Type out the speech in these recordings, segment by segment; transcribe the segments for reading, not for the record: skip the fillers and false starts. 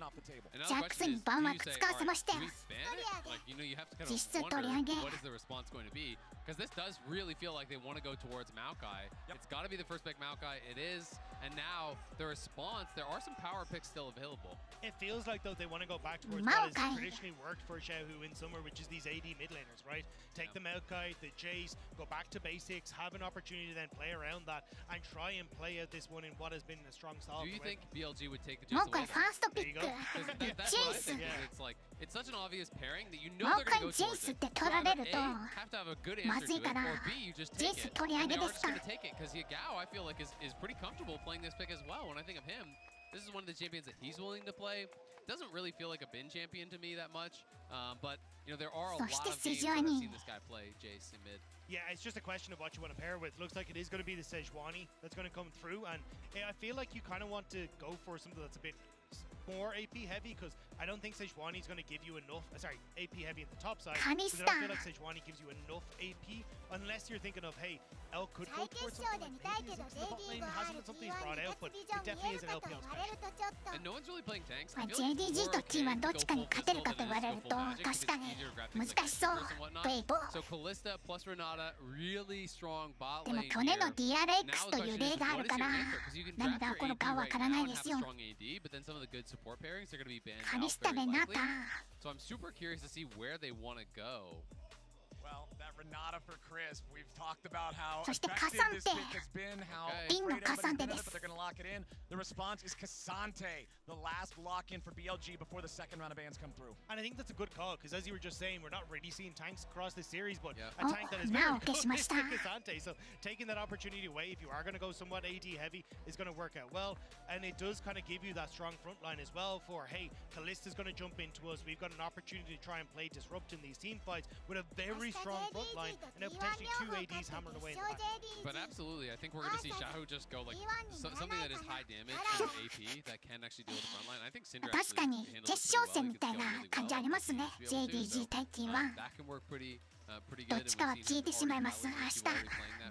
オフthe table. ジャックスにバンワーク使わせましたよ。 実質取り上げ。 What is the response going to be? Because this does really feel like they want to go towards Maokai. It's got to be the first pick Maokai. It is. And now the response, there are some power picks still available. It feels like though they want to go back towards what has traditionally worked for Xiaohu in summer, which is these AD mid laners, right? Take the Maokai, the Jace, go back to basics, have an opportunity to then play around that and try and play out this one in what has been a strong style. Do you think BLG would take the Jace away? もうこれファーストピック。 That's what I think. It's like it's such an obvious pairing that you know もう they're こ going れ to go ジェイ towards スっ it. て取られると Have to have a good ま answer ず to い it, から or B you just ジェイ take ス it. 取り上 And げ they で are す just か going to take it because Yagao I feel like is pretty comfortable playing this pick as well. When I think of him, this is one of the champions that he's willing to play. Doesn't really feel like a bin champion to me that much, but you know there are a lot of games that I've seen this guy play Jace in mid. Yeah, it's just a question of what you want to pair with. Looks like it is going to be the Sejuani that's going to come through, and I feel like you kind of want to go for something that's a bit more AP heavy because I don't think Sejuani is going to give you enough. Sorry, AP heavy at the top side. I don't feel like Sejuani gives you enough AP unless you're thinking of, hey, L could go towards something like maybe the bot lane hasn't been something he's brought out, but it definitely is an LPL special. And no one's really playing tanks. JDG と T はどっちかに勝てるかと言われると確かに難しそう。ブエイボ。 So Callista plus Renata really strong bot でも lane 去年の here. DRX という例があるから何が起こるかわからないですよ。 Support pairings are going to be banned カ out リスタ very でな likely. た。 So I'm super curious to see where they want to go. Well, that Renata for Chris. We've talked about how そして effective カサン this テ。 pick has been, howインの afraid カサン everybody's テ been で of it, す。 but they're going to lock it in. The response is Cassante, the last lock-in for BLG before the second round of bans come through. And I think that's a good call because as you were just saying, we're not really seeing tanks across this series, but a Oh, tank that is now very good is 消しました。 Cassante. So taking that opportunity away, if you are going to go somewhat AD heavy, is going to work out well. And it does kind of give you that strong front line as well for, hey, Callista's going to jump into us. We've got an opportunity to try and play disrupt in these team fights with a very strong front line and now potentially two ADs hammering away in the back. But absolutely, I think we're going to see Xiaohu just go like something that is high damage and AP that can actually deal with the front line. I think Syndra 確かに決勝戦みたいな感じありますね。JDG 対 T1。 That can work pretty どっちかは消えてしまいます。明日。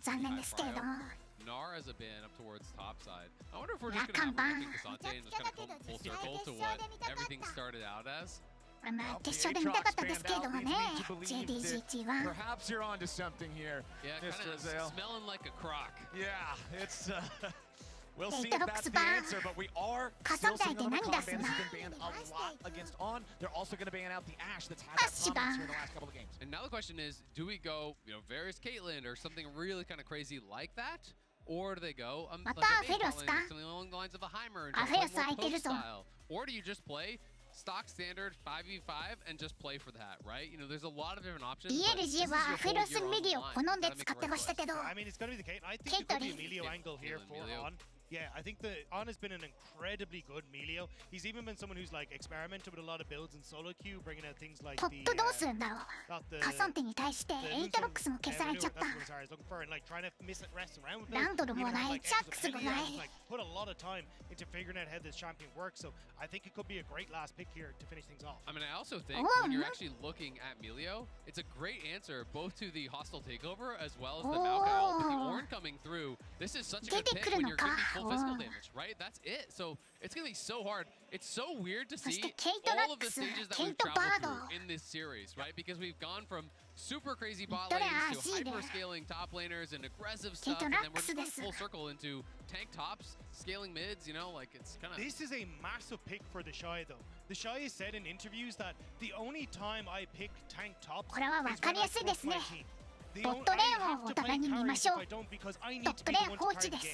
残念ですけれども。 Nar as a ban up towards top side. I wonder if we're just going to have Cassante and just kind of come full circle to what everything started out as. まあ決勝で見たかったですけれどもね。JDG T1。 Perhaps you're onto something here, Yeah, Mr. kind of Azale. smelling like a crock. Yeah, it's we'll see if that's the answer, but we are still seeing another combat ban has been banned a lot against On. They're also going to ban out the Ashe that's had that prominence here in the last couple of games. And now the question is, do we go, various Caitlyn or something really kind of crazy like that? Or do they go like something along the lines of a Heimer and just play more post style? Or do you just play stock standard 5v5 and just play for that, right? There's a lot of different options. BLG はアフェロスミリを好んで使ってましたけど。 I mean, it's going to be the Caitlyn. I think it could be a Melio angle here for On. Yeah, I think the On has been an incredibly good Melio. He's even been someone who's like experimented with a lot of builds in solo queue, bringing out things like トップどうするんだろう。カサンテに対してエイトロックスも消されちゃった。ランドルもない、ジャックスもない。 Put a lot of time into figuring out how this champion works, so I think it could be a great last pick here to finish things off. I mean, I also think when you're actually looking at Melio, it's a great answer both to the hostile takeover as well as the Maokai ult. With the Ornn coming through, this is such a good pick when you're getting full physical damage, right? That's it. So it's going to be so hard. It's so weird to see all of the stages that we've traveled through in this series, right? Because we've gone from super crazy bot lanes to hyper scaling top laners and aggressive stuff, and then we're just full circle into tank tops, scaling mids, like it's kind of... This is a massive pick for the Shy though. The Shy has said in interviews that the only time I pick tank tops is when I trust my team. I have to play carries if I don't because I need to be the one to carry the game.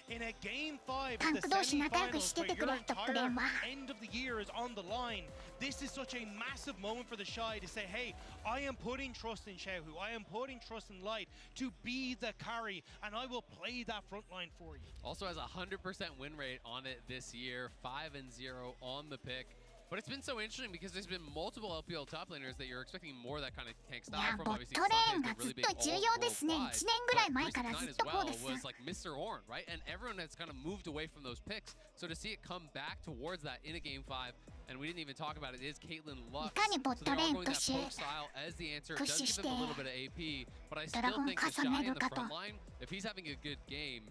In a game 5 of the semi-finals where your entire end of the year is on the line, this is such a massive moment for the Shy to say, hey, I am putting trust in Xiaohu, I am putting trust in Light to be the carry, and I will play that front line for you. Also has a 100% win rate on it this year, 5-0 on the pick. But it's been so interesting because there's been multiple LPL top laners that you're expecting more of that kind of tank style from. Obviously, Cassante is really big all worldwide. But 369 as well was like Mr. Ornn, right? And everyone has kind of moved away from those picks. So to see it come back towards that in a game 5, and we didn't even talk about it, is Caitlyn Lux. So they are going that poke style as the answer. It does give them a little bit of AP, but I still think the Shy in the front line, if he's having a good game,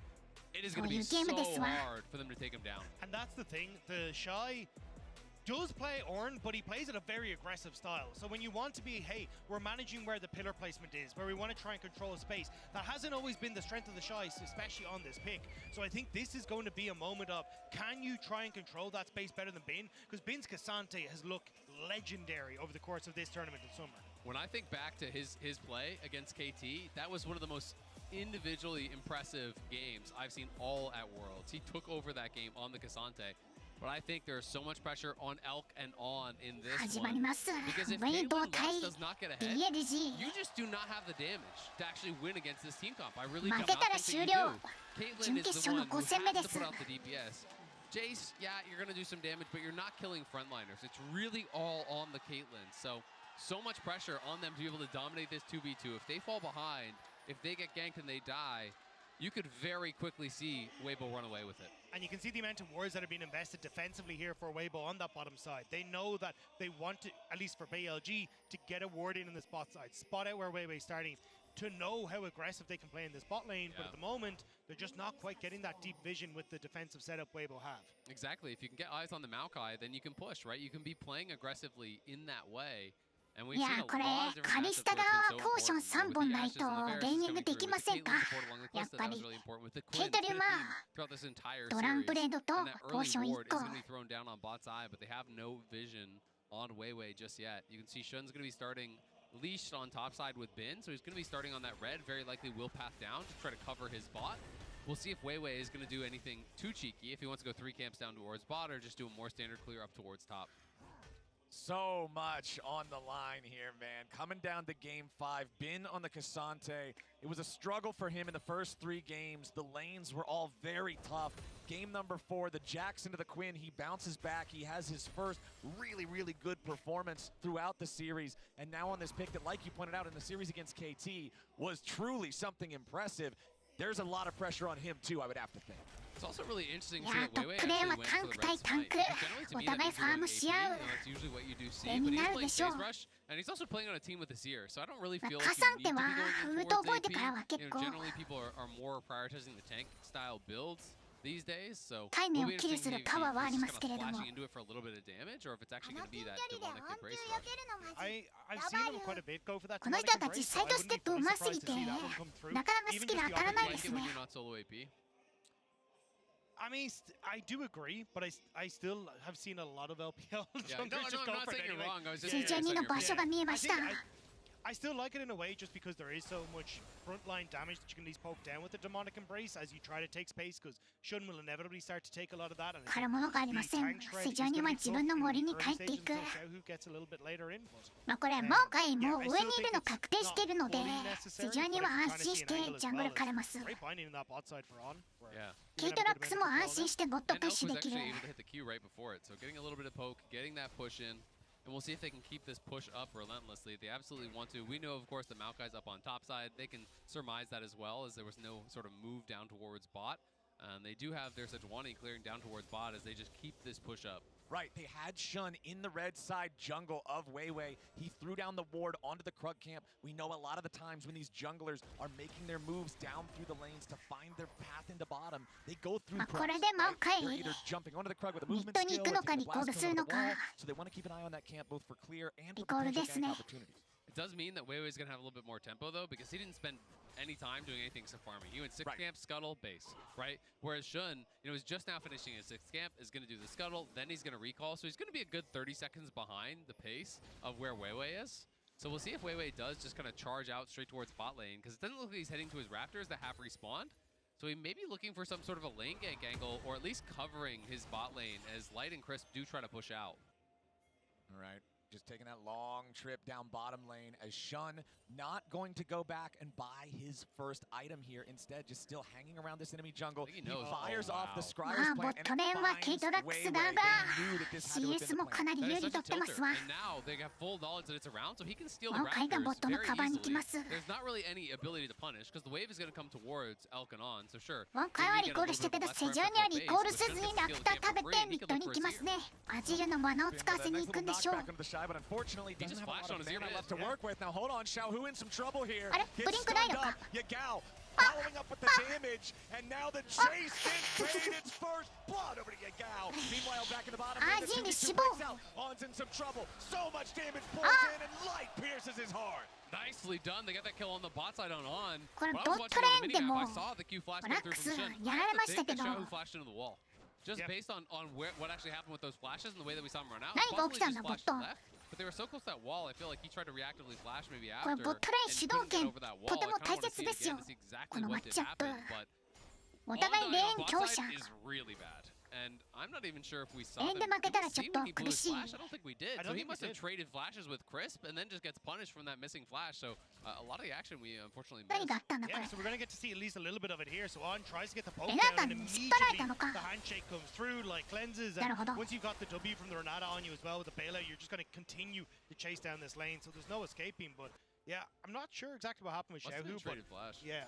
it is going to be so hard for them to take him down. And that's the thing, the Shy... does play Ornn, but he plays at a very aggressive style. So when you want to be, hey, we're managing where the pillar placement is, where we want to try and control space, that hasn't always been the strength of the Shy, especially on this pick. So I think this is going to be a moment of, can you try and control that space better than Bin? Because Bin's Cassante has looked legendary over the course of this tournament in summer. When I think back to his play against KT, that was one of the most individually impressive games I've seen all at Worlds. He took over that game on the Cassante. But I think there's so much pressure on Elk and on in this one. Because if Caitlyn West does not get ahead, you just do not have the damage to actually win against this team comp. I really do not think that you do. Caitlyn is the one who has to put out the DPS. Jace, yeah, you're going to do some damage, but you're not killing frontliners. It's really all on the Caitlyn. So much pressure on them to be able to dominate this 2v2. If they fall behind, if they get ganked and they die, you could very quickly see Weibo run away with it. And you can see the amount of wards that are being invested defensively here for Weibo on that bottom side. They know that they want to, at least for BLG, to get a ward in the spot side, spot out where Weibo is starting, to know how aggressive they can play in this bot lane. Yeah. But at the moment, they're just not quite getting that deep vision with the defensive setup Weibo have. Exactly. If you can get eyes on the Maokai, then you can push, right? You can be playing aggressively in that way. いやこれカリスタがポーション3本ないとレーニングできませんか。やっぱりケイトリウマドランブレードとポーション1個。On Weiwei just yet. You can see Shun's going to be starting leashed on top side with Bin, so he's going to be starting on that red, very likely will path down to try to cover his bot. We'll see if Weiwei is going to do anything too cheeky, if he wants to go 3 camps down towards bot or just do a more standard clear up towards top. So much on the line here, man. Coming down to game 5, Bin on the Cassante. It was a struggle for him in the first 3 games. The lanes were all very tough. Game number 4, the Jax into the Quinn, he bounces back. He has his first really, really good performance throughout the series. And now on this pick that, like you pointed out in the series against KT, was truly something impressive. There's a lot of pressure on him too, I would have to think. It's also really interesting to see that Weiwei actually went for the red smite. Generally to me that means you're AP, that's usually what you do see, but he's playing Phase Rush, and he's also playing on a team with a Seer, so I don't really feel like you need to be going towards AP. Generally people are more prioritizing the tank style builds these days, so we'll be interested to see if he's just kind of flashing into it for a little bit of damage, or if it's actually going to be that demonic embrace rush. I've seen him quite a bit go for that この人たちサイドステップうますぎてなかなかスキル当たらないですね。 when you're not solo AP. I mean, I do agree, but I still have seen a lot of LPL. Yeah, no, I'm not saying you're wrong. I was just CJ2 の場所が見えました。 I still like it in a way just because there is so much frontline damage that you can at least poke down with the demonic embrace as you try to take space, because Shun will inevitably start to take a lot of that. 狩るものがありません。CJ2 は自分の森に帰っていく。まあこれもう回もう上にいるの確定しているので、CJ2 は安心してジャングル狩れます。ケイトラックスも安心してボットプッシュできる。 And we'll see if they can keep this push up relentlessly. They absolutely want to. We know, of course, that Maokai's up on top side. They can surmise that as well, as there was no sort of move down towards bot. They do have their Sejuani clearing down towards bot as they just keep this push up. Right, they had Shun in the red side jungle of Weiwei. He threw down the ward onto the Krug camp. We know a lot of the times when these junglers are making their moves down through the lanes to find their path into bottom, they go through Krug. They're either jumping onto the Krug with a movement skill or taking a blast from the wall. So they want to keep an eye on that camp both for clear and for potential gank opportunities. It does mean that Weiwei's going to have a little bit more tempo, though, because he didn't spend any time doing anything except farming. He went 6 camp, scuttle, base, right? Whereas Shun, is just now finishing his 6th camp, is going to do the scuttle, then he's going to recall. So he's going to be a good 30 seconds behind the pace of where Weiwei is. So we'll see if Weiwei does just kind of charge out straight towards bot lane, because it doesn't look like he's heading to his Raptors that have respawned. So he may be looking for some sort of a lane gank angle, or at least covering his bot lane as Light and Crisp do try to push out. All right. Just taking that long trip down bottom lane as Shun not going to go back and buy his first item here. Instead, just still hanging around this enemy jungle. He fires off the Scryer's plant and finds Weiwei. They knew that this had to have been the plan. That is such a tilter. And now they have full knowledge that it's around, so he can steal the Raptors very easily. There's not really any ability to punish, because the wave is going to come towards Elk and on, so sure. 今回はリコールしててセジュニアリコールせずにラクタ食べてミッドに行きますね。アジルの罠を使わせに行くんでしょう。 but unfortunately doesn't have a lot of mana left to work with. Now hold on, Xiaohu in some trouble here. Gets stunned up. Yagao following up with the damage, and now the chase gets paid its first blood over to Yagao. Meanwhile, back in the bottom, the 2v2 breaks out. On's in some trouble. So much damage pours in, and light pierces his heart. Nicely done. They got that kill on the bot side on. これボットレーンでも I saw the Q flash ブラ come ッ through クス from Shun. やられましたけど Who flashed into the wall. Just based on what actually happened with those flashes and the way that we saw him run out. 何が起きたんだボット But they were so close to that wall, I feel like he tried to reactively flash maybe これ after ボットレーン主導 and couldn't get 権 over that と wall. ても I 大 kinda wanna 切 see で it すよ again to see こ exactly のマ what ッ did チアップ happen, but お互いレーン on the 強 bot 者 side is really bad. And I'm not even sure if we saw レーン them. で負け Did た we らちょ see っと when he blew 苦 his しい flash? I don't think we did. I So don't he think we must have did. traded flashes with Crisp and then just gets punished from that missing flash. So a lot of the action we unfortunately 何 missed. があったんだこれ Yeah, so we're going to get to see at least a little bit of it here. So On tries to get the poke エナー down タ and に引っ張られ immediately たのか the handshake comes through like cleanses. なる And ほど once you've got the W from the Renata on you as well with the bailout, you're just going to continue to chase down this lane. So there's no escaping. But yeah, I'm not sure exactly what happened with Must have been Xiaohu. But traded flash. yeah,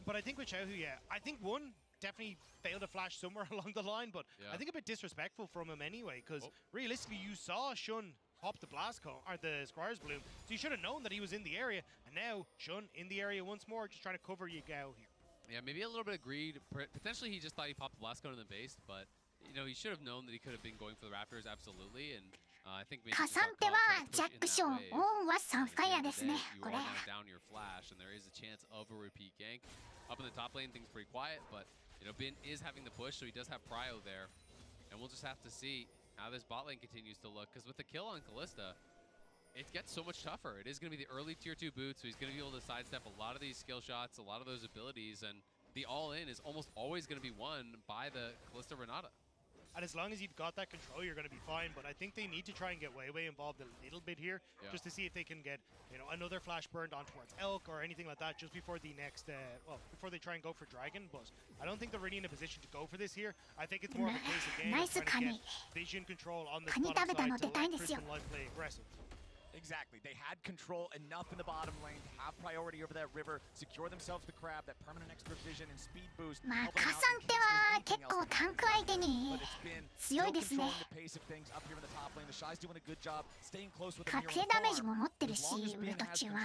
but I think with Xiaohu, yeah, I think one definitely failed a flash somewhere along the line, but I think a bit disrespectful from him anyway, because realistically you saw Shun pop the blast cone, or the Squire's Bloom, so you should have known that he was in the area, and now Shun in the area once more, just trying to cover Yagao here. Yeah, maybe a little bit of greed. Potentially he just thought he popped the blast cone in the base, but you know, he should have known that he could have been going for the Raptors, absolutely, and I think maybe カサンテはジャックショーオンはサンファイアですね You こ are れ now down your flash, and there is a chance of a repeat gank. Up in the top lane, things pretty quiet, but you know, Bin is having the push, so he does have Prio there, and we'll just have to see how this bot lane continues to look. Because with the kill on Kalista, it gets so much tougher. It is going to be the early tier 2 boots, so he's going to be able to sidestep a lot of these skill shots, a lot of those abilities, and the all-in is almost always going to be won by the Kalista Renata. And as long as you've got that control, you're going to be fine. But I think they need to try and get Weiwei involved a little bit here, just to see if they can get, you know, another flash burned on towards Elk or anything like that, just before the next, well, before they try and go for Dragon. But I don't think they're really in a position to go for this here. I think it's more of a case of game of trying to get vision control on this bottom side to let Chris and Light play aggressive. Exactly. They had control enough in the bottom lane to have priority over that river, secure themselves the crab, that permanent extra vision and speed boost. まあカサンテは結構タンク相手に強いですね覚醒ダメージも持ってるしウルト中は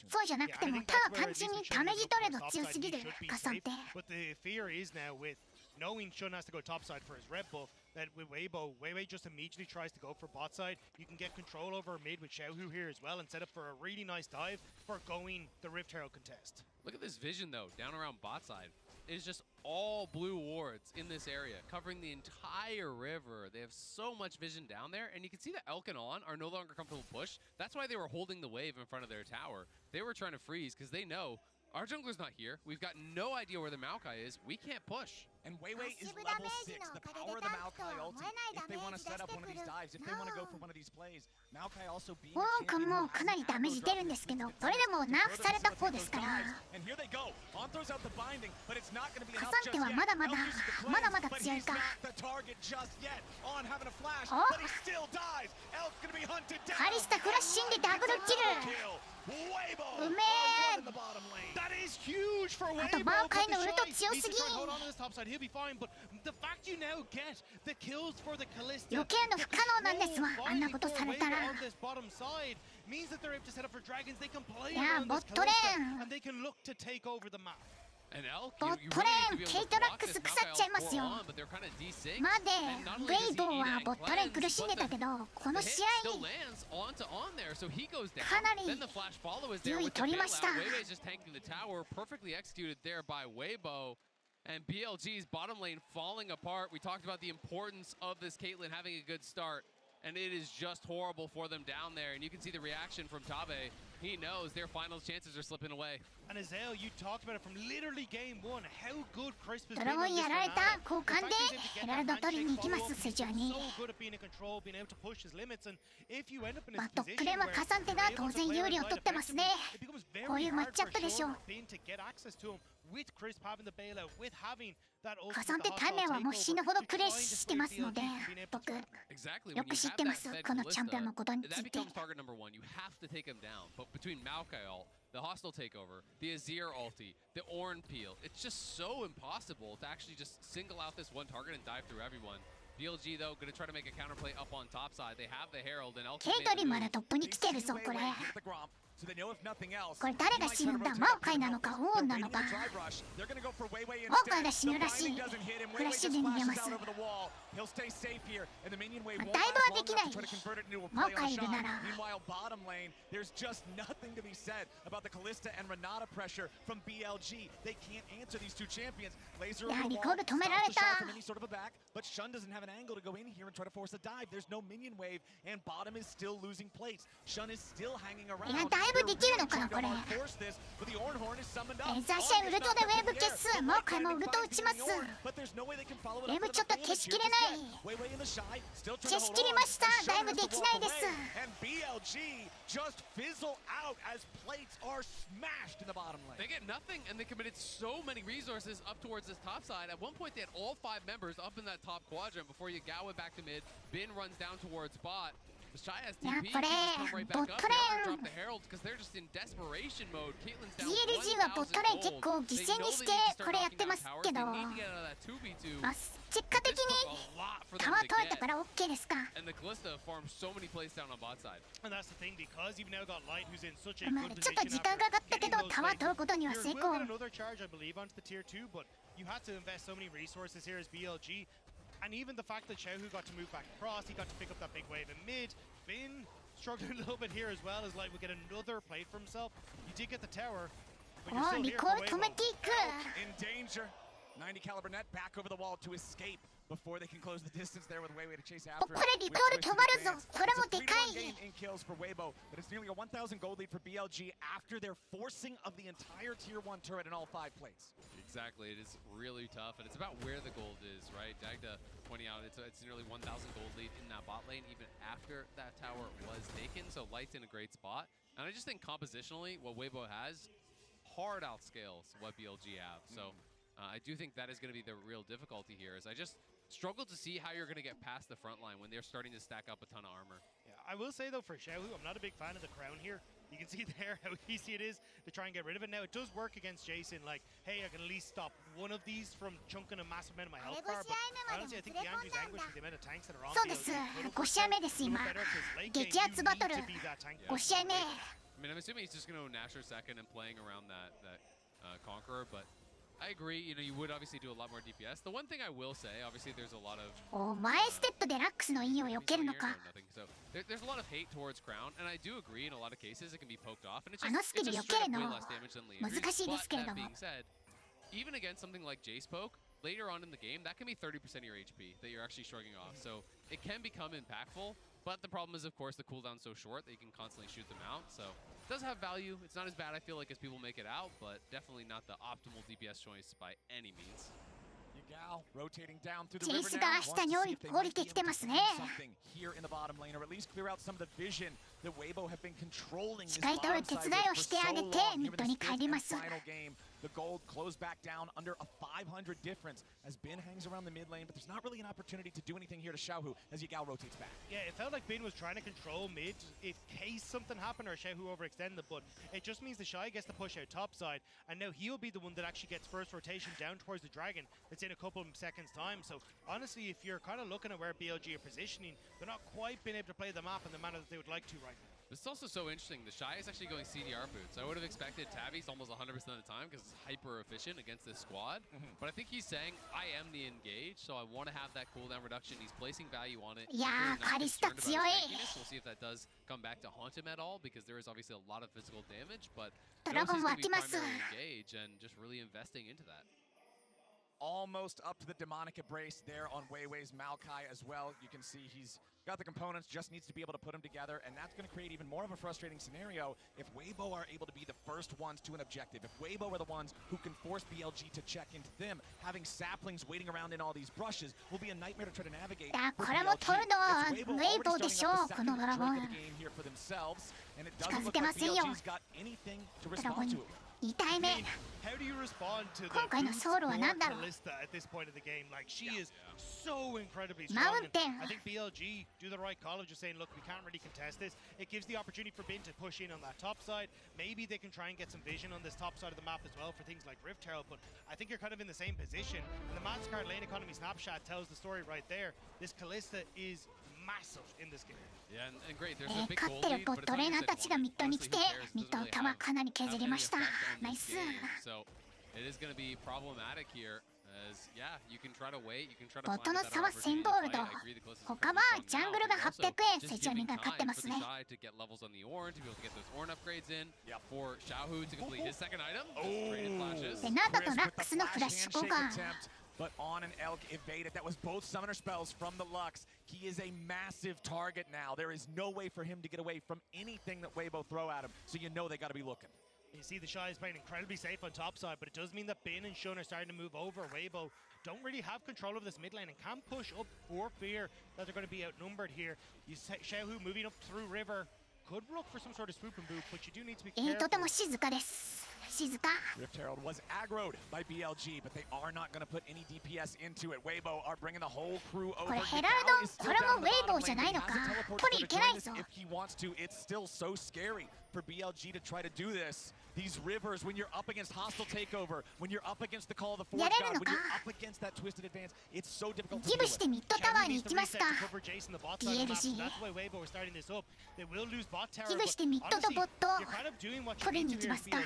そうじゃなくてもただ単純にダメージトレード強すぎるカサンテ But the fear is now with knowing Shun has to go topside for his red buff, that with Weiwei just immediately tries to go for bot side. You can get control over mid with Xiaohu here as well and set up for a really nice dive for going the Rift Herald contest. Look at this vision though, down around bot side. It is just all blue wards in this area, covering the entire river. They have so much vision down there, and you can see that Elk and On are no longer comfortable push. That's why they were holding the wave in front of their tower. They were trying to freeze because they know our jungler's not here. We've got no idea where the Maokai is. We can't push. And Weiwei is level 6. The power of the Maokai ulti. If they want to set up one of these dives, if they want to go for one of these plays, Maokai also being ウォン君もかなりダメージ出るんですけどそれでもナーフされた方ですから And here they go. On throws out the binding, but it's not going to be カ enough サン just テは yet. まだまだ Elk uses the まだまだ cleanse, but 強い he's か not the target just yet. On having a flash, お but he still dies. Elk's going to be hunted down. カリスタフラッシンでダブルキル Weibo うめ are え in the bottom lane. That is huge for Weibo. あとマーカイのウルト強す Needs ぎ to try and hold on to this top side. He'll be fine, but the fact you now get the kills for the Kalista 余計の不可能なんですわあんなことされたら on this bottom side means that they're able to set up for dragons. They can play Yeah, around this bot lane. Kalista, and they can look to take over the map. And Elk, ボッ you ト really レ need to be ーンケ able イ to トラッ block ク this ス腐っ Maokai ちゃいま all すよ on, but they're kind of desynced. まで And not ウ only ェ does イ he ボー eat は and ボットレーン cleanse, 苦しんで but たけどこ the の hit 試 still 合 lands onto On there, so he goes down. かなり Then the flash follow is there 優位 with the 取りました bailout. Weiwei's just tanking the tower, perfectly executed there by Weibo. And BLG's bottom lane falling apart. We talked about the importance of this Caitlyn having a good start, and it is just horrible for them down there. And you can see the reaction from Tabe. He knows their final chances are slipping away. And Azel, you talked about it from literally game one, how good Crisp has ド been ラゴ on ン this やられた Renata. 交換 The で fact he's able to get ヘラル that ド取りに handshake 行きます follow-up セジュアに so good at being in control, being able to push his limits, and if you end up in ま a あトップ position レーンは where カサンテ you're が able 当 to 然 play 有 with 利を Light 取ってますね effectively, it becomes こうい very うマッ hard チア for ップでしょ Sean Bin to get access to him with Crisp having the bailout, with having that カ ultimate サンテ the 対 hostile 面はもう死ぬ takeover ほど to プレイ try and してますので displace being able 僕 to Exactly. よ When く you 知っ have てま that す fed このチャンピオンの Kalista, ことにつ that いて becomes target number one. You have to take him down. But between Maokai ult, the hostile takeover, the Azir ulti, the Ornn peel, it's just so impossible to actually just single out this one target and dive through everyone. BLG though, going to try to make a counterplay up on top side. They have the Herald and Elk. ケイトリンまだトップに来てるぞこれ The Gromp これ誰が死ぬんだ？マオカイなのかオーンなのか。マオカイが死ぬらしい。フラッシュで逃げます。だいぶはできない。マオカイいるなら。やはりゴール止められた。いや、だいぶできるのかなこれ。ザーシャイウルトでウェーブ消す。マオカイもウルト打ちます。ウェーブちょっと消しきれない。消しきりました。だいぶできないです。They get nothing, and they committed so many resources up towards this top side. At one point, they had all 5 members up in that top quadrant before Yagawa went back to mid. Bin runs down towards bot. The Shy has TP. Come right back up. Drop the Heralds because they're just in desperation mode. Caitlyn's down 1,000 はボットレーン結構犠牲にしてこれやってますけど、まあ結果的にタワー取れたから OK ですか。And the Kalista farmed so many plays down on bot side. And that's the thing because you've now got Light who's in such a まあ good ちょっと position 時間がかかったけどタワー取ることには成 There 功。 will be another charge, I believe, onto the tier 2, but you had to invest so many resources here as BLG. And even the fact that Xiaohu got to move back across, he got to pick up that big wave in mid. Bin struggling a little bit here as well, as Light would get another plate for himself. You did get the tower, but you're お still リ here コ for ール止め Weibo. ていく。 In danger. 90 caliber net back over the wall to escape before they can close the distance there with Weiwei to chase お after. これリコール止まるぞ。これもでかい。 Gain in kills for Weibo, but it's nearly a 1,000 gold lead for BLG after their forcing of the entire tier 1 turret in all 5 plates. Exactly, it is really tough, and it's about where the gold is, right? Dagda pointing out it's nearly 1,000 gold lead in that bot lane even after that tower was taken, so Light's in a great spot. And I just think compositionally, what Weibo has hard outscales what BLG have. So I do think that is going to be the real difficulty here, is I just struggle to see how you're going to get past the front line when they're starting to stack up a ton of armor. Yeah, I will say though for Xiaohu, I'm not a big fan of the crown here. You can see there how easy it is to try and get rid of it. Now it does work against Jason, like, hey, I can at least stop one of these from chunking a massive amount of my health bar, but honestly, I think the Andrew's anguish with the amount of tanks that are on そうです。5試合目です今。激アツバトル。5試合目。 I mean, I'm assuming he's just going to Nasher second and playing around that Conqueror, but I agree, you know, you would obviously do a lot more DPS. The one thing I will say, obviously there's a lot of お前ステップでラックスのインを避けるのか。 So there's a lot of hate towards Crown, and I do agree in a lot of cases it can be poked off, and it's あの just, スキル it's 避 just け straight る up の way less damage than Leandry. 難しいですけれ But ども。 that being said, even against something like Jace poke, later on in the game, that can be 30% of your HP that you're actually shrugging off. So it can become impactful, but the problem is, of course, the cooldown's so short that you can constantly shoot them out. So it does have value. It's not as bad, I feel like, as people make it out, but definitely not the optimal DPS choice by any means. Yagao rotating down through the チェイ river ス now. が Wants 下 to に see if they 降り might て be き able て to ますね。 do something here in the bottom lane, or at least clear out some of the vision that Weibo have been controlling this しっかりと bottom 手 side 伝いを with し for てあ so げ long. てミッ Given ド this に fifth 帰り and ます。 final game, the gold closed back down under a 500 difference as Bin hangs around the mid lane, but there's not really an opportunity to do anything here to Xiaohu as Yagao rotates back. Yeah, it felt like Bin was trying to control mid in case something happened or Xiaohu overextended, but it just means the Shy gets to push out topside, and now he'll be the one that actually gets first rotation down towards the Dragon. It's in a couple of seconds' time, so honestly, if you're kind of looking at where BLG are positioning, they're not quite being able to play the map in the manner that they would like to right now. This is also so interesting. The Shy is actually going CDR boots. I would have expected Tabby's almost 100% of the time because it's hyper efficient against this squad. But I think he's saying, I am the engage, so I want to have that cooldown reduction. He's placing value on it. いやー、カリスタ強い。 We'll see if that does come back to haunt him at all because there is obviously a lot of physical damage. But ドラゴン he's 湧 going き to be ます。 primary engage and just really investing into that. Almost up to the demonic embrace there on Weiwei's Maokai as well. You can see he's got the components, just needs to be able to put them together, and that's going to create even more of a frustrating scenario if Weibo are able to be the first ones to an objective. If Weibo are the ones who can force BLG to check into them, having saplings waiting around in all these brushes will be a nightmare to try to navigate. いや、これも取るのはウェイボーでしょう、このドラゴン。近づけませんよ。ドラゴン2体目。 How do you respond to the 今回のソウルは何だろう。 Kalista at this point of the game? Like, she is so incredibly strong. マウンテン。 I think BLG do the right call of just saying, look, we can't really contest this. It gives the opportunity for Bin to push in on that top side. Maybe they can try and get some vision on this top side of the map as well for things like Rift Herald, but I think you're kind of in the same position. And the Mastercard lane economy snapshot tells the story right there. This Kalista is 勝ってるボットレーナーたちがミッドに来て、ミッドのタワーかなり削りました。ナイス。ボットの差は1000ゴールド。他はジャングルが800円、セジョニが勝ってますね。で、ナータとラックスのフラッシュ交換。But on an elk evaded. That was both summoner spells from the Lux. He is a massive target now. There is no way for him to get away from anything that Weibo throw at him. So you know they got to be looking. You see the Shy is playing incredibly safe on top side, but it does mean that Bin and Shun are starting to move over. Weibo don't really have control of this mid lane and can push up for fear that they're going to be outnumbered here. You see Xiaohu moving up through river. Could look for some sort of swoop and boot, but you do need to be careful. とても静かです。静か。 Rift Herald was aggroed by BLG, but they are not going to put any DPS into it. Weibo are bringing the whole crew over. これヘラルド、これもウェイボーじゃないのか。取りいけないぞ。 If he wants to, it's still so scary for BLG to try to do this. These rivers, when you're up against hostile takeover, when you're up against the call of the Forge God, when you're up against that twisted advance, it's so difficult to ギブしてミッドタワーに行きますか。BLG。 ギブしてミッドとボット取りに行きますか。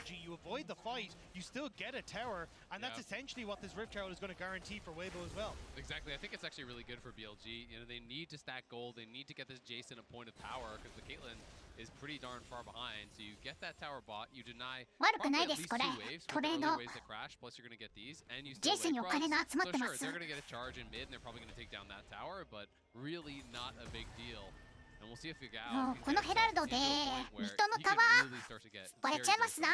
the fight, you still get a tower, and that's essentially what this Rift Herald is going to guarantee for Weibo as well. Exactly. I think it's actually really good for BLG. You know, they need to stack gold. They need to get this Jason a point of power because the Caitlyn is pretty darn far behind. So you get that tower bot, you deny probably at least 2 waves for the early waves that crash, plus you're going to get these, and you still wave cross. So sure, they're going to get a charge in mid, and they're probably going to take down that tower, but really not a big deal. And we'll see if Yagao このヘラルドでミッドのタワー割れちゃいますな。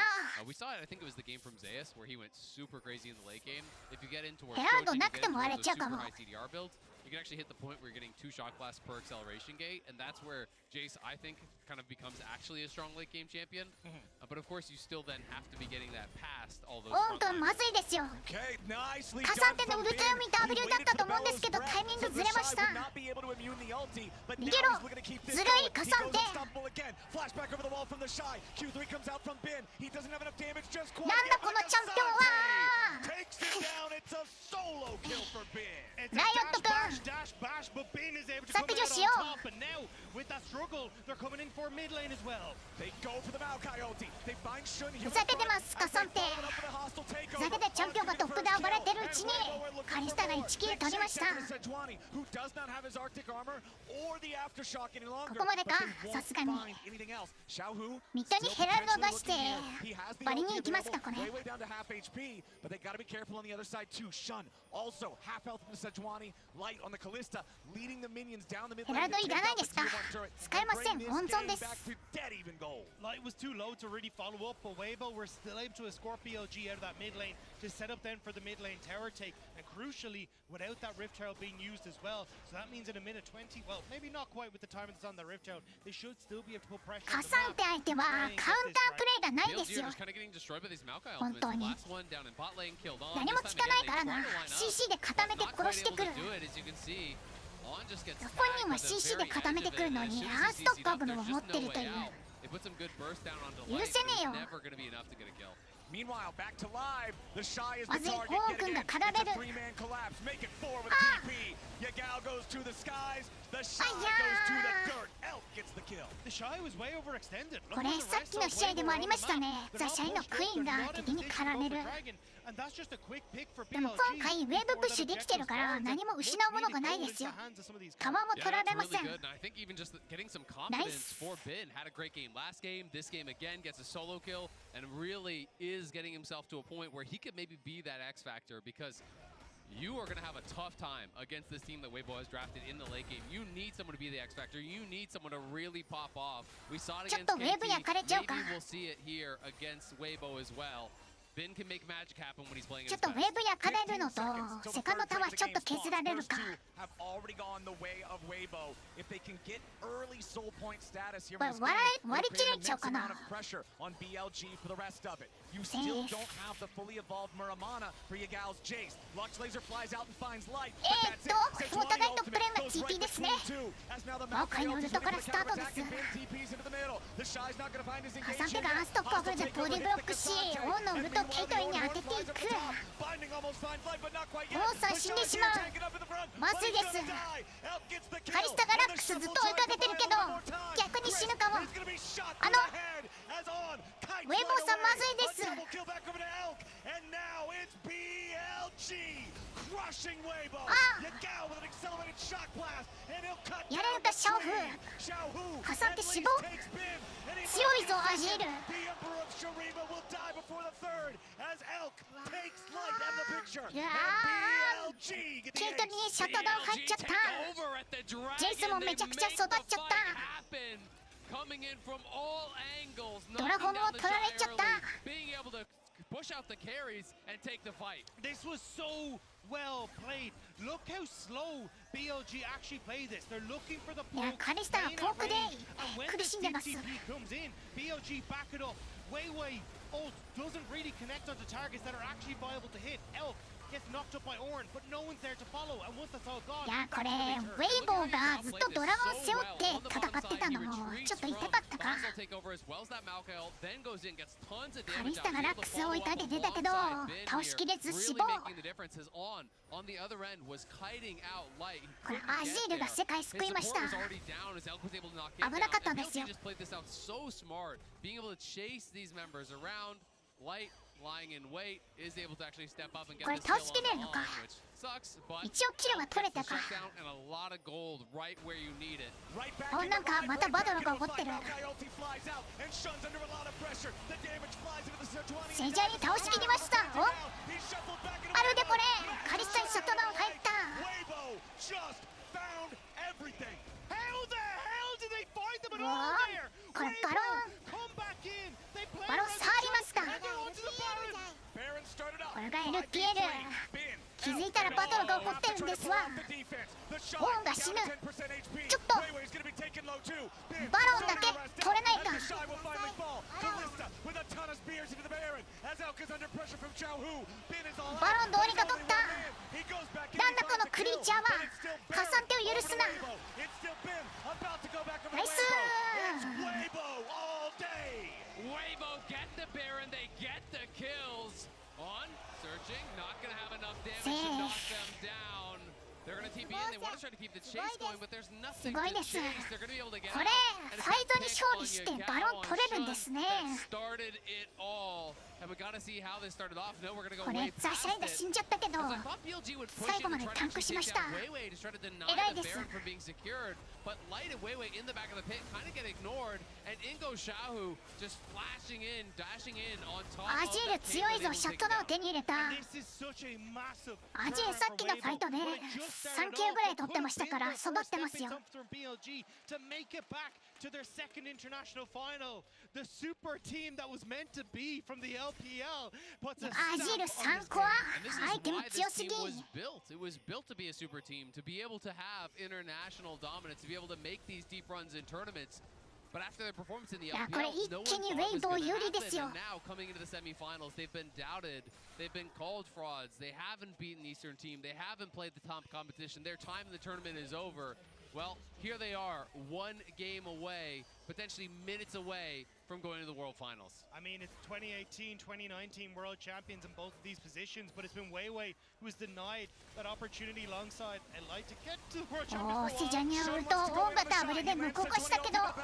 We saw it, I think it was the game from Zeus where he went super crazy in the late game. If you get into ヘラルドなくても割れちゃうかも。 high CDR builds, you can actually hit the point where you're getting 2 shock blasts per acceleration gate, and that's where Jace, I think, kind of becomes actually a strong late game champion. But of course, you still then have to be getting that past all those. 本当まずいですよ。カサンテのウルト読み W だったと思うんですけどタイミングずれました。逃げろ。ずるいカサンテ。なんだこのチャンピオンは。ライオット君。削除しよう。 ふざけてますカサンテ。ふざけてチャンピオンがトップで暴れてるうちにカリスタが1キル取りました。ここまでかさすがに。ミッドにヘラルド出してバリに行きますかこれ。 ヘラルドいらないですか。使えません。温存です。 Light was too low to really follow up, but Weibo were still able to escort BLG out of that mid lane to set up then for the mid lane tower take, and crucially, without that Rift Herald being used as well. So that means in a minute 20, well, maybe not quite with the time that's on the Rift Herald, they should still be able to put pressure on the map. カサンテ相手はカウンタープレイがないんですよ。本当に。何も聞かないからな。CC で固めて殺してくる。本人は CC で固めてくるのにアーストッカブルを持ってるという。 許せねえよ。 Meanwhile, back to live. The Shy is ま the ずい、 target. ホー君が狩られる。 Three-man collapse. Make it four with a TP. Yagao goes to the skies. The Shy goes to the dirt. Elk gets the kill. The Shy was way overextended. これさっきの試合でもありましたね。ザ・シャイのクイーンが敵に狩られる。でも今回ウェーブプッシュできてるから何も失うものがないですよ。タワーも取られません。ナイス。 had a great game last game. This game again gets a solo kill and really is getting himself to a point where he could maybe be that X factor because you are going to have a tough time against this team that Weibo has drafted in the late game. You need someone to be the X factor. You need someone to really pop off. We saw it against KT. Maybe we'll see it here against Weibo as well. Ben can make magic happen when he's playing. ちょっとウェーブ焼かれるのとセカンドタワーちょっと削られるか。 割り切れちゃうかな。お互いトップレーンが TP ですね。マオカイのウルトからスタートです。カサンテがアーストッカブルでボディブロックし、王のウルトケイトリンに当てていく。もうさ死んでしまう。まずいです。カリスタがラックスずっと追いかけてるけど逆に死ぬかも。ウェイボーさんまずいです。やれるかシャオフ。挟んで死亡。強いぞアジール。うわー、ケイトリンにシャットダウン入っちゃった。ジェイスもめちゃくちゃ育っちゃった。ドラゴンも取られちゃった。push out the carries and take the fight. This was so well played. Look how slow BLG actually played this. They're looking for the poke. カリスタはポークで苦しんでます。 comes in, BLG back it up. Weiwei ult doesn't really connect onto targets that are actually viable to hit. Elk gets knocked up by Ornn, but no one's there to follow. And once that's all gone, いやこれウェイボーがずっとドラゴン背負って戦ってたのもちょっと痛かったか。カリスタがラックスを追いかけてたけど倒しきれず死亡。これアジールが世界救いました。危なかったんですよ。これ倒しきれるのか。一応キルは取れたか。お、なんかまたバトルが起こってる。セジャーに倒しきりました。お、あるでこれカリスタにシャットダウン入った。うわー、これバロン触りました。これが LPL。 気づいたらバトルが起こってるんですわ。オーンが死ぬ。ちょっとバロンだけ取れないか。バロンどうにか取った。ランナこのクリーチャーは加算手を許すな。ナイスWeibo get the Baron, they get the kills. On, searching, not gonna have enough damage to knock them down. They're gonna TP in, they want to try to keep the chase going, but there's nothing to chase. They're gonna be able to get out. これファイトに勝利してバロン取れるんですね。Started it all. And we gotta see how this started off. No, we're gonna go これザシャイが死んじゃったけど最後までタンクしました。偉いです。But Light and Weiwei in the back of the pit kind of get ignored, and in goes Xiaohu just flashing in, dashing in on top. アジール強いぞ。シャットダウン手に入れた。アジールさっきのファイトで3球ぐらい取ってましたから育ってますよ。To their second international final, the super team that was meant to be from the LPL puts aアジール3個はアイテム強すぎ。 It was built to be a super team, to be able to have international dominance, to be able to make these deep runs in tournaments. But after their performance in the LPL, no one thought it was going to happen. And now coming into the semifinals, they've been doubted. They've been called frauds. They haven't beaten the Eastern team. They haven't played the top competition. Their time in the tournament is over. Well, here they are, one game away, potentially minutes away from going to the World Finals. I mean, it's 2018, 2019 World Champions in both of these positions, but it's been Weiwei who was denied that opportunity alongside Light to get to the World Champions. セジャニアウルとオンがダブルで無効化したけどカ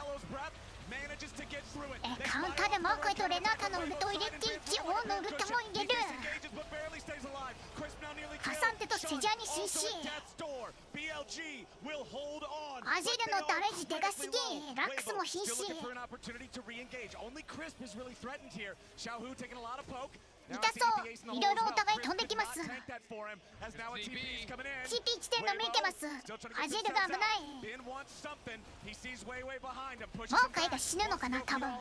ウンターでマーカイとレナータのウルトを入れていきオンのウルトも入れる。カサンテとセジャーニ CC。 アジールのダメージでかすぎ。ラックスも瀕死。痛そう。いろいろお互い飛んできます。 TP 地点が見えてます。アジールが危ない。モーカイが死ぬのかな多分。い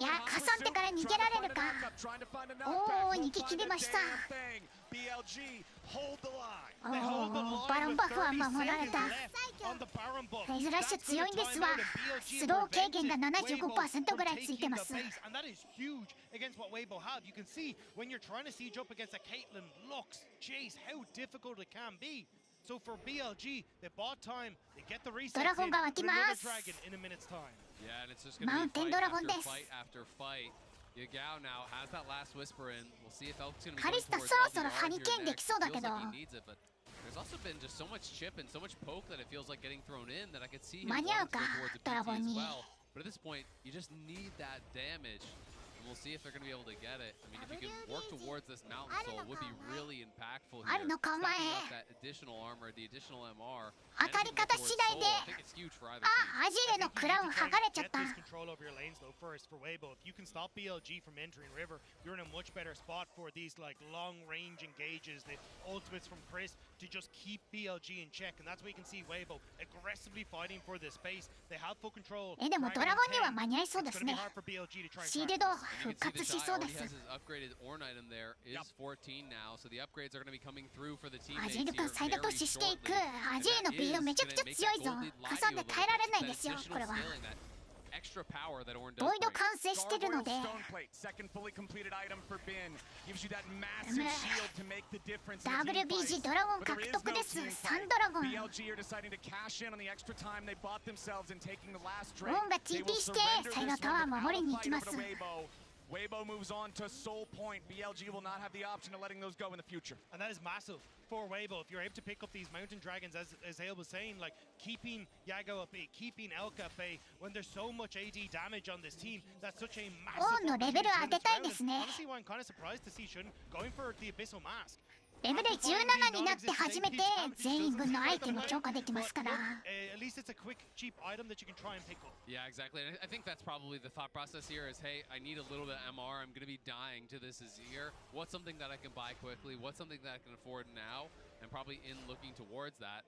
やカサンテから逃げられるか。おお逃げ切りました。バロンバフは守られた。フェイズラッシュ強いんですわ。スロー軽減が 75% ぐらいついてます。Against what Weibo have, you can see when you're trying to siege up against a Caitlyn, Lux, Jace, how difficult it can be. So for BLG, they bought time, they get the reset in, another dragon in a minute's time. Yeah, and it's just going to be fight after fight after fight. Yagao now has that last whisper in. We'll see if Elk's gonna be カリ going スタ towards そろそろ LDR ハリケーン here でき next. そうだけ Feels ど like he needs it, but there's also been just so much chip and so much poke that it feels like getting thrown in that I could see him 間に合う wanting to か go towards a ドラ BT ゴン as に well. But at this point, you just need that damage. And we'll see if they're going to be able to get it. I mean, if you can work towards this Mountain Soul, it would be really impactful あ here. るのかお前 Stacking up that additional armor, the additional MR. 当たり方次第で I think it's huge for either あ team. アジーレのクラウン剥がれちゃった Get this control over your lanes though first for Weibo. If you can stop BLG from entering River, you're in a much better spot for these like long range engages, the ultimates from Chris to just keep BLG in check, and that's where you can see Weibo aggressively fighting for this space. They have full control. でもドラゴンには間に合いそうで It's す gonna be ね hard for BLG to try and シー crack ルド this. 復活しそうです He has his upgraded Ornn item there. Is 14 now, so the upgrades are going to be coming through for the ア teammates ジール here 君サイド very 突ししていく shortly. アジーレのビードめちゃくちゃ強いぞカサンで耐えられないですよこれは Extra power that Ornn does ボイド bring. 完成してるので Second fully completed item for Bin. Gives you that massive shield to make the difference. WBG ドラゴン獲得です3ドラゴン BLG are deciding to cash in on the extra time they bought themselves in taking the last trade. オンが TP してサイドタワー守りに行きます Weibo moves on to Soul Point. BLG will not have the option of letting those go in the future. And that is massive for Weibo. If you're able to pick up these mountain dragons, as Hale was saying, like keeping Yago at bay, keeping Elka at bay, when there's so much AD damage on this team, that's such a massive オンのレベル上げたいですね Honestly, I'm kind of surprised to see Shun going for the Abyssal Mask. レベル17になって初めて全員分のアイテム強化できますから At least it's a quick, cheap item that you can try and pick up. Yeah, exactly. And I think that's probably the thought process here is, hey, I need a little bit of MR. I'm going to be dying to this Azir. What's something that I can buy quickly? What's something that I can afford now? And probably in looking towards that.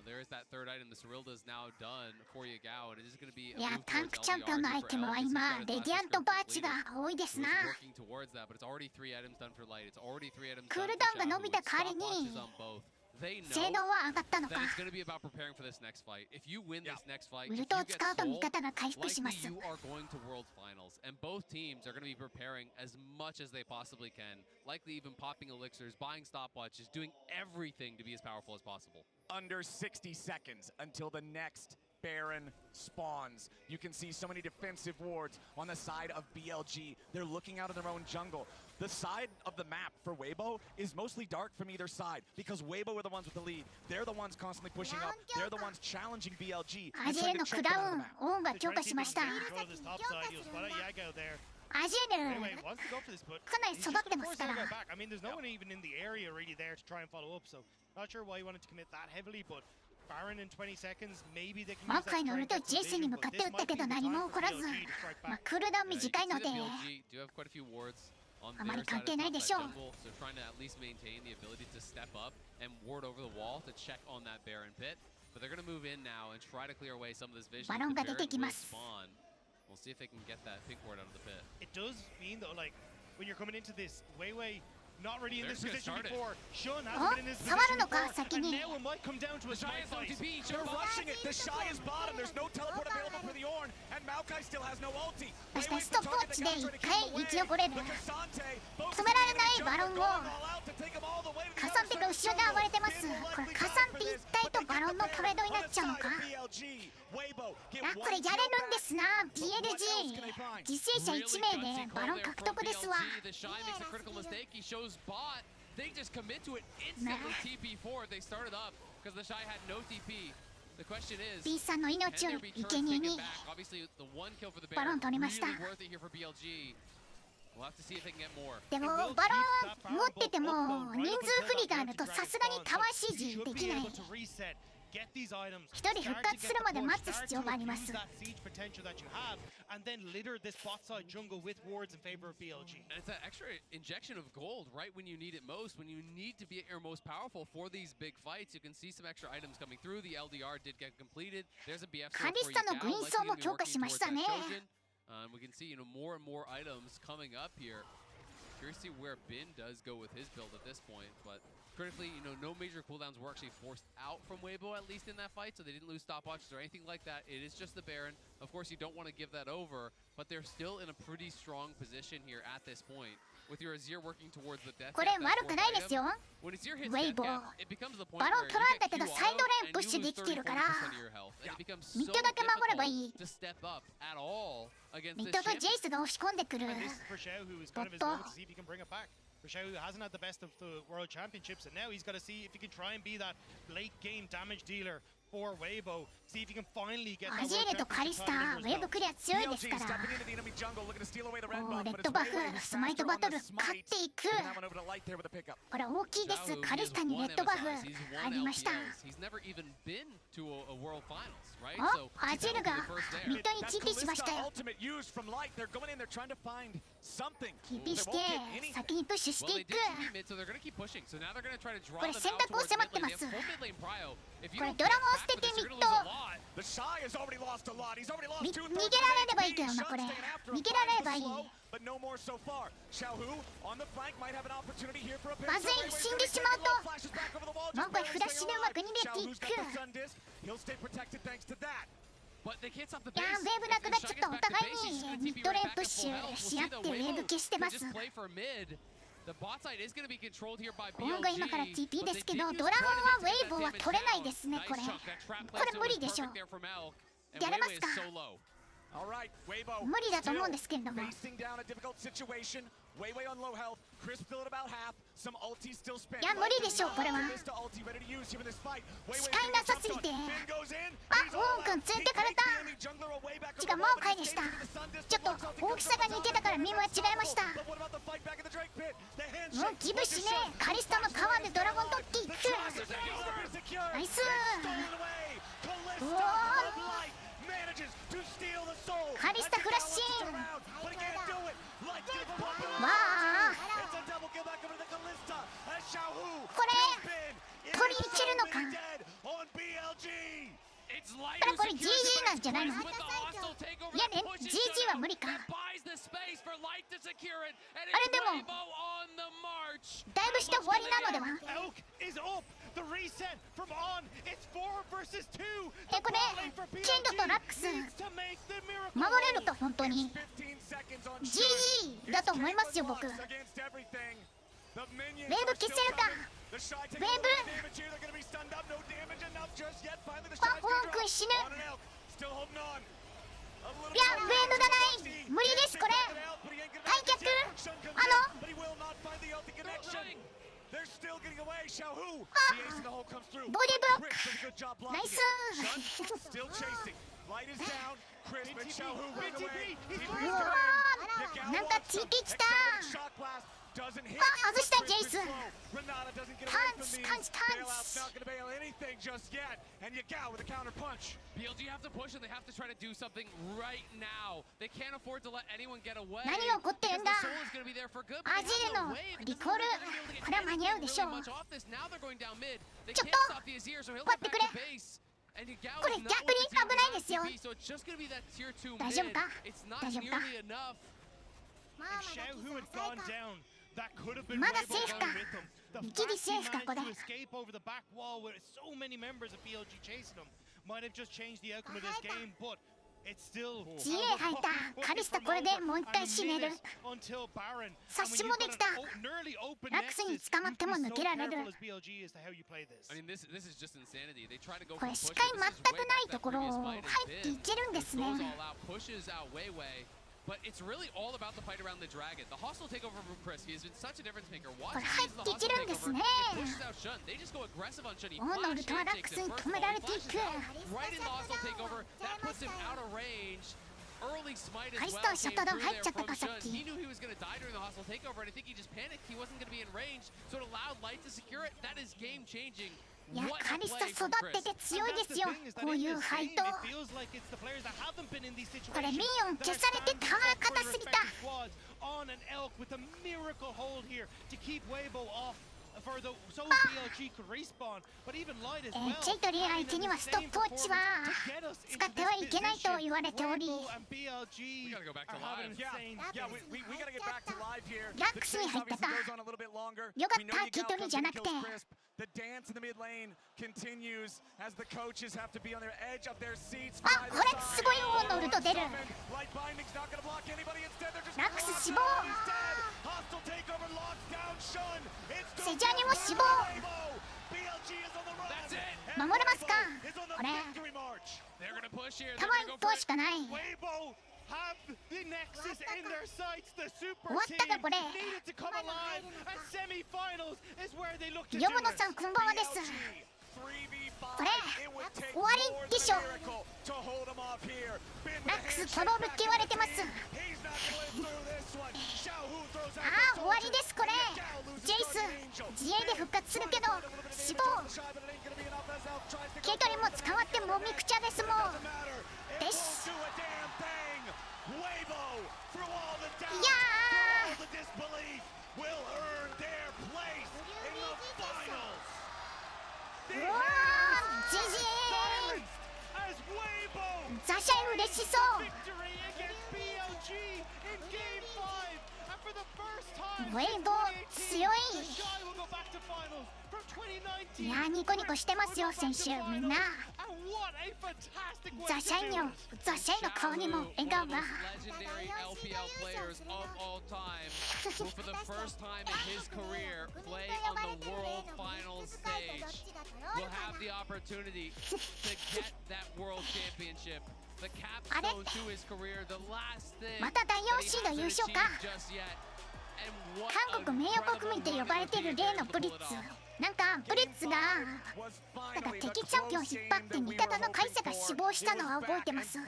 There is that third item. The Cyrilda is now done for Yagao, and it is going to be a いや move タン towards クチャンピオンのアイテムは今レディアントバーチが多いですな working towards that, but it's already 3 items done for Light. It's already 3 items クー done ル for ダウンが伸び Shahu. た It's 代わりに stopwatches on both. They 性 know 能は上がったの that か it's going to be about preparing for this next fight. If you win this next fight, ウ if ルトを you 使 get うと味 Soul, 方が回復しま likely す you are going to Worlds Finals, and both teams are going to be preparing as much as they possibly can, likely even popping elixirs, buying stopwatches, doing everything to be as powerful as possible. Under 60 seconds until the next Baron spawns. You can see so many defensive wards on the side of BLG. They're looking out of their own jungle. The side of the map for Weibo is mostly dark from either side because Weibo are the ones with the lead. They're the ones constantly pushing up. They're the ones challenging BLG. アジエルのクラウンオンが強化しました Control this top side. He'll spot out Yago there. アジエル Anyway, wants to go for this, but かなり he's 育 just って gonna ま force すから Yago back. I mean, there's no one even in the area really there to try and follow up, so not sure why he wanted to commit that heavily, but Baron in 20 seconds, maybe they can 今 use that 回のウル to ト try and get ジェイス some に vision, 向か but って打 this った might け be ど the 何 time も for 起こらず BLG to strike まあ back. クールダウン Yeah, you 短い can の see で that BLG do have quite a few wards on あまり their 関 side 係 of ない the で top しょう side jungle, so trying to at least maintain the ability to step up and ward over the wall to check on that Baron pit. But they're going to move in now and try to clear away some of this vision. バロン The が出て Baron きま will す spawn. We'll see if they can get that pink ward out of the pit. It does mean though, like when you're coming into this, Weiwei not really in They're this just gonna position start it. before. Shun お hasn't been in this 触 position るのか before, 先 and に now it might come down to a The smite Giants don't fight. TP. They're rushing it. The Shy is bottom. There's no teleport available for the Ornn, and Maokai still has no ulti. そして Weiwei's ストップウォッ the チ target で that 一 comes 回 trying to 生 keep き him 残れ away. る The Cassante, 止められないバロンを going all out to take him all the way to the カサンテが後ろで暴れてますこれカサンテ一体とバロンのトレードになっちゃうのか BLG, Weibo, get あこれやれるんですな BLG 犠牲者1名でバロン獲得ですわ The Shy makes a critical mistake. He shows bot. They just commit to it instantly. TP forward. They started up because the Shy had no TP. The question is, B さんの命 can を there be 生 turns 贄 taken に back? Obviously, the one kill for the バロ Baron ン取りました really worth it here for BLG. We'll have to see if they can get more. でもバロン持ってても人数不利があるとさすがにタワー指示できない Get these items, 一人復活するまで待つ必要があります that siege potential that you have, and then litter this bot side jungle with wards in favor of BLG. And it's that extra injection of gold right when you need it most, when you need to be at your most powerful for these big fights. You can see some extra items coming through. The LDR did get completed. There's a BF カリスタの軍曹も強化しましたね We can see, more and more items coming up here. Curious to see where Bin does go with his build at this point, but critically, no major cooldowns were actually forced out from Weibo, at least in that fight, so they didn't lose stopwatches or anything like that. It is just the Baron. Of course, you don't want to give that over, but they're still in a pretty strong position here at this point. With your Azir working towards the death. これ悪くないですよ when it's your hits ウェイ death ボー cap, it becomes the point バ where ロン you 取られた get けど Q サイド auto レーンプッシュ and you で lose きてるから 30-40% of your health. And it becomes so ミッドだけ守ればい difficult い to step up at all against ミッ this ドと champion. ジェイスが押し込んでくる And this is for Xiao, who is kind of his moment to see if he can bring it back. For Xiao, who hasn't had the best of the World Championships, and now he's got to see if he can try and be that late game damage dealer for Weibo. See if he can finally get that アジェ World ーレとカリス Championship タ title ウ under ェ his ーブ belt. クリア強いです BLG から stepping into the enemy jungle, looking to steal away the red お buff, ーレ but ッド it's バ way away フ who's スマイ faster トバ on ト the ル勝っ smite. ていく Gonna have one over to light there with the pickup. これ大きいです Xiao, カリスタにレッドバフ he has one ありました LPS. He's never even been to a World Finals, right? お So アジェル that が would be the first there. ミッドに That TP しました Kalista よ ultimate used from light. They're going in, they're trying to find something. TP し They て won't get anything. 先にプッシュし Well, て they いく did TP mid, so they're gonna keep pushing. So now they're gonna try to draw これ them 選 out 択を towards 迫 mid って lane. ま They す have full mid lane prio. If you これ don't ド get ラゴン back 捨て for て this, ミ you're ッ gonna ド lose a lot. The Shy has already lost a lot. He's already lost 逃 two げ thirds ら of れればいい HP. けどな Shun これ staying after him, 逃げられればいい finds the slow, but no more so far. Xiaohu on the flank might have an opportunity here for a ま pinch. ずい Weiwei's 死ん gonna で take しまう it と low, flashes back over the wall, もう just これ barely フラッシュ staying でうまく逃げて alive. い Xiaohu's く got the sun disc. He'll stay protected thanks to that. But they can't stop the いや base. ウェーブなくなっちゃ If った Shun お gets back to 互い base, he's に gonna ミ TP ッド right レーン back プッ at シ full ュ health. し We'll 合 see って the ウェーブ Weibo 消してま can す just play for mid. The bot side is gonna be controlled here by オンが BLG. 今から TP で but す they け did ど use ドラ quite ゴン a はウェ bit ー to ブ get は取 that damage れない down. ですねこ Nice れ chunk. That trap これ placement 無 was 理でしょ perfect there from Elk. And やれます Weiwei か is so low. All right, Weibo 無理だと思うんですけれども facing down a difficult situation. Weiwei on low health. Chris still at about half. Some ulti still spent. いや無理でしょこれは Mr. ulti ready to use here in this fight. Weiwei 視界なさすぎて Finn goes in. あ He's ウ all ォン君 out. つい He てかれ takes た the enemy jungler away back 違う over も the う wall, 回 but で he した stays in the sun disc. ちょっと Blocks out the 大きさが似てたから見間違えました But what about the fight back in the Drake pit? The もう handshake. ギブしねカリスタの川でドラゴン取っていく The trap is over. ナイス Stolen away. Kalista Whoa. of light manages to steal the soul. カリスタフラッシン But he can't do it. Light gets bumped. わあ It's a double kill back over to the Kalista. As Xiaohu これ has been 取りに行けるのか dead on BLG. It's light こ who れ GG secures なんじゃないの the place with the hostile takeover いやね that pushes GG は Shun 無理か and buys the space for light to secure it. And あれ it's でも Weibo on the march. だいぶして終わりなのでは Elk is up. The reset from on. It's 4 versus 2. えこれキングとラックス Needs to make the miracle. 守れると本当に 15 seconds on GG だと思いますよ僕ウェー against everything. The minions ブ are 消 still せるか coming. The Shy taking ウェー a ブ little damage here. They're gonna be stunned up. No damage enough just yet. Finally, the パ Shy's フォ gonna ーク drop 死ぬ on an Elk. Still holding on. A little いや bit ウェーブがない無理ですこれ but he ain't gonna 開 make 脚 it yet. Shun comes あ in, の but he will not find the ulti connection. They're still getting away. Xiaohu, Ah. the ace in the hole comes through. ボディブロッ Chris ク does a good job ナ blocking イ it. ス Shun still chasing. Light is down. Chris and Xiaohu run away. He's TP う is わ coming. ーなんか TP 来た Shock blast doesn't hit. あ外した Chris ジェイス is slow. Renata doesn't get away from タンチ these. タンチタン Bailout's チ not gonna bail anything just yet. And Yagao with a counter punch. BLG have to push and they have to try to do something right now. They can't afford to let anyone get away. 何が起こってるんだ Because the soul is gonna be there for good, but ア they ジ have ェル no の wave. It リ doesn't コー look ル like they're gonna be able to get これは間に合う anything でしょ really much off this. Now they're going down mid. They ちょっ can't と stop the Azir, so he'll 待 get ってく back れ to base. And Yagao これ is not 逆 with に the team 危ないですよ TP, so it's just gonna be that tier 2大丈夫 mid. か It's not 大丈夫か nearly enough. If Xiaohu had gone down, that could have been まだ Weibo セーフか going with them. The ギリ fact セ he ーフかこれ managed to escape over the back wall with so many members of BLG chasing him might have just changed the outcome of this game, but it's still 自衛入ったカリスタこれでもう一回死ねる until Baron. 察しもできた nearly open ラックスに nexus. 捕まっても Be 抜 so けられる careful as BLG as to how you play this. I mean, this is just insanity. They try to go こ for れ push. 視界 This 全 is く way ない back と that ころ previous を fight 入 has ってい been. けるんです Goes ね all out, pushes out Weiwei. But it's really all about the fight around the dragon. The hostile takeover from Chris. He has been such a difference maker. Watch これ him 入 use ってい the け hostile るんです takeover. ね It pushes out Shun. They just go aggressive on Shun. He オンのウル flash トはラッ handshakes クス him に first 止 of め all. ら He れてい flashes く out right into the hostile takeover. That puts him out of range. Early smite as カリス well タはシャッ came トダウン through 入っ there ちゃった from かさっ Shun. き He knew he was going to die during the hostile takeover, and I think he just panicked. He wasn't going to be in range, so it allowed Light to secure it. That is game changing. いや What カ a リスタ play 育 from って Chris. て強い And で that's す the よ thing is that こう in いう this ファイ game, ト it feels like it's the players that haven't been in these これ situations ミニオン that 消 are されて standing た up for 硬 their すぎた respective squads on an Elk with a miracle hold here to keep Weibo off for the so BLG could respawn, but even Light as well. チェイトリー相手にはストップウォッチは使ってはいけないと言われており Weibo and BLG We gotta go back to are having an live. insane Yeah, we gotta get back to live here. Rax The chase に入った obviously goes on a little bit longer. よかっ We know た Yagao キトリ comes じゃ in な and くて kills Crisp. The dance in the mid lane continues as the coaches have to be on their edge of their seats. あ、これすごい方のウルト出る。ラックス死亡。セジャーニも死亡。守れますかこれ。たま一投しかない。終わったかこれ。ヨブノさんこんばんはです。これ終わりでしょ。ラックストロールって言われてます。ああ終わりですこれ。ジェイス自衛で復活するけど死亡。ケイトリンも捕まってもみくちゃですもんです。いやーうわージジーザシャイ嬉しそう。ウェイボー強い。いやーニコニコしてますよ選手みんな。ザシャイの顔にも笑顔が。あれまた第4シード優勝か。韓国名誉国民って呼ばれてる例のブリッツ。なんかブリッツが敵チャンピオン引っ張って味方のカイセが死亡したのは覚えてます。